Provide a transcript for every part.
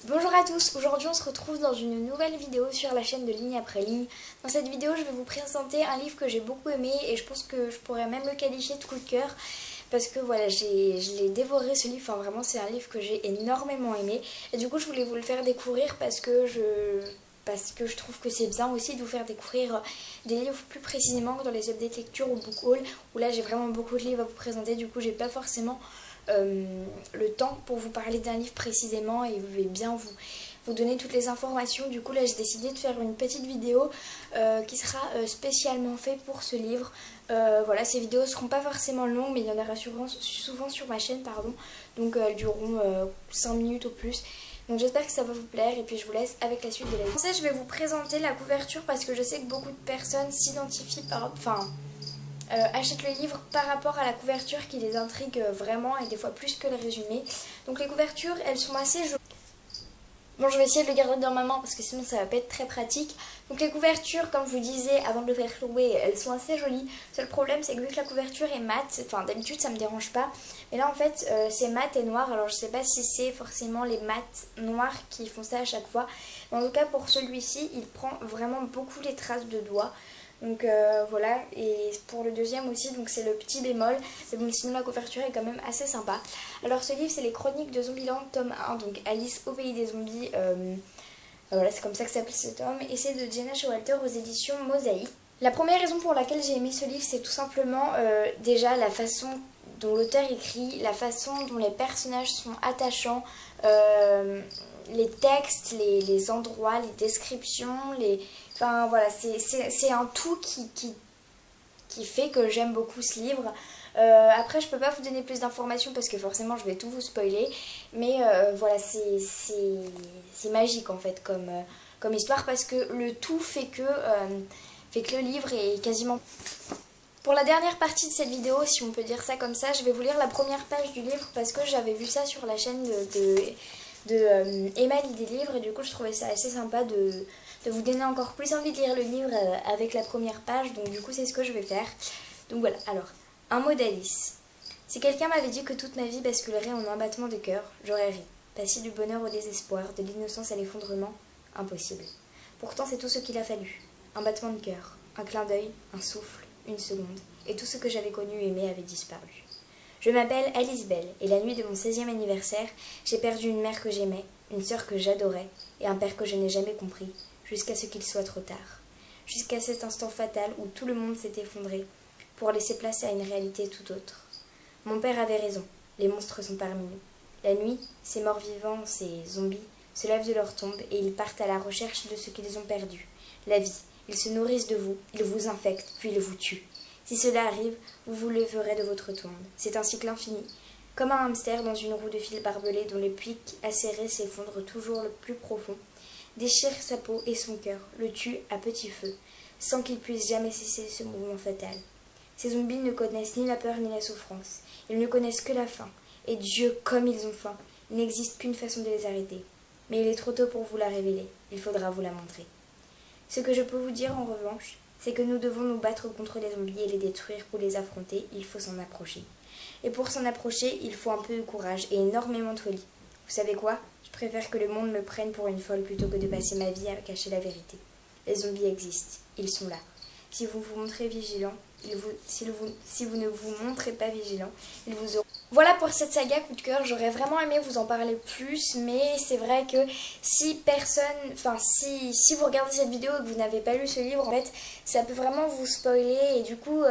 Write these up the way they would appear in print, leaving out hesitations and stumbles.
Bonjour à tous, aujourd'hui on se retrouve dans une nouvelle vidéo sur la chaîne de Ligne après Ligne. Dans cette vidéo je vais vous présenter un livre que j'ai beaucoup aimé et je pense que je pourrais même le qualifier de coup de cœur parce que voilà, je l'ai dévoré ce livre, enfin vraiment c'est un livre que j'ai énormément aimé et du coup je voulais vous le faire découvrir parce que je trouve que c'est bien aussi de vous faire découvrir des livres plus précisément que dans les updates lecture ou book haul où là j'ai vraiment beaucoup de livres à vous présenter, du coup j'ai pas forcément le temps pour vous parler d'un livre précisément et bien vous donner toutes les informations. Du coup là j'ai décidé de faire une petite vidéo qui sera spécialement faite pour ce livre. Voilà, ces vidéos ne seront pas forcément longues mais il y en aura souvent sur ma chaîne, pardon. Donc elles dureront 5 minutes au plus. Donc j'espère que ça va vous plaire et puis je vous laisse avec la suite de la vidéo. Je vais vous présenter la couverture parce que je sais que beaucoup de personnes s'identifient achètent le livre par rapport à la couverture qui les intrigue vraiment et des fois plus que le résumé. Donc les couvertures, elles sont assez jolies. Bon, je vais essayer de le garder dans ma main parce que sinon ça va pas être très pratique. Donc les couvertures, comme je vous disais avant de le faire clouer, elles sont assez jolies. Le seul problème c'est que vu que la couverture est mate, enfin d'habitude ça me dérange pas, mais là en fait c'est mat et noir. Alors je sais pas si c'est forcément les mats noirs qui font ça à chaque fois. Mais en tout cas pour celui-ci, il prend vraiment beaucoup les traces de doigts. Donc voilà, et pour le deuxième aussi, donc c'est le petit bémol, mais bon sinon la couverture est quand même assez sympa. Alors ce livre c'est les Chroniques de Zombieland tome 1, donc Alice au pays des zombies, voilà c'est comme ça que s'appelle ce tome, et c'est de Jenna Showalter aux éditions Mosaïque. La première raison pour laquelle j'ai aimé ce livre c'est tout simplement déjà la façon dont l'auteur écrit, la façon dont les personnages sont attachants, les textes, les endroits, les descriptions, enfin voilà, c'est un tout qui fait que j'aime beaucoup ce livre. Après je peux pas vous donner plus d'informations parce que forcément je vais tout vous spoiler, mais voilà, c'est magique en fait comme histoire parce que le tout fait que le livre est quasiment... Pour la dernière partie de cette vidéo, si on peut dire ça comme ça, je vais vous lire la première page du livre parce que j'avais vu ça sur la chaîne de Emma lit des livres et du coup je trouvais ça assez sympa de vous donner encore plus envie de lire le livre avec la première page, donc du coup c'est ce que je vais faire. Donc voilà, alors, un mot d'Alice. Si quelqu'un m'avait dit que toute ma vie basculerait en un battement de cœur, j'aurais ri. Passer du bonheur au désespoir, de l'innocence à l'effondrement, impossible. Pourtant c'est tout ce qu'il a fallu. Un battement de cœur, un clin d'œil, un souffle, une seconde, et tout ce que j'avais connu et aimé avait disparu. Je m'appelle Alice Bell, et la nuit de mon 16e anniversaire, j'ai perdu une mère que j'aimais, une sœur que j'adorais, et un père que je n'ai jamais compris, jusqu'à ce qu'il soit trop tard. Jusqu'à cet instant fatal où tout le monde s'est effondré, pour laisser place à une réalité tout autre. Mon père avait raison, les monstres sont parmi nous. La nuit, ces morts vivants, ces zombies, se lèvent de leur tombe et ils partent à la recherche de ce qu'ils ont perdu, la vie. Ils se nourrissent de vous, ils vous infectent, puis ils vous tuent. Si cela arrive, vous vous leverez de votre tombe. C'est un cycle infini, comme un hamster dans une roue de fil barbelé dont les pics acérés s'effondrent toujours le plus profond, déchire sa peau et son cœur, le tue à petit feu, sans qu'il puisse jamais cesser ce mouvement fatal. Ces zombies ne connaissent ni la peur ni la souffrance. Ils ne connaissent que la faim. Et Dieu, comme ils ont faim, il n'existe qu'une façon de les arrêter. Mais il est trop tôt pour vous la révéler. Il faudra vous la montrer. Ce que je peux vous dire en revanche, c'est que nous devons nous battre contre les zombies et les détruire. Pour les affronter, il faut s'en approcher. Et pour s'en approcher, il faut un peu de courage et énormément de folie. Vous savez quoi? Je préfère que le monde me prenne pour une folle plutôt que de passer ma vie à cacher la vérité. Les zombies existent. Ils sont là. Si vous vous montrez vigilant, si vous ne vous montrez pas vigilant, ils vous auront. Voilà pour cette saga coup de cœur, j'aurais vraiment aimé vous en parler plus, mais c'est vrai que si vous regardez cette vidéo et que vous n'avez pas lu ce livre, en fait, ça peut vraiment vous spoiler, et du coup,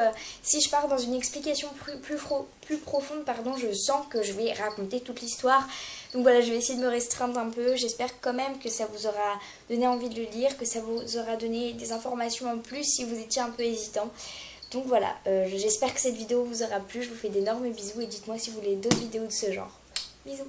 si je pars dans une explication plus profonde, pardon, je sens que je vais raconter toute l'histoire. Donc voilà, je vais essayer de me restreindre un peu, j'espère quand même que ça vous aura donné envie de le lire, que ça vous aura donné des informations en plus si vous étiez un peu hésitant. Donc voilà, j'espère que cette vidéo vous aura plu, je vous fais d'énormes bisous et dites-moi si vous voulez d'autres vidéos de ce genre. Bisous!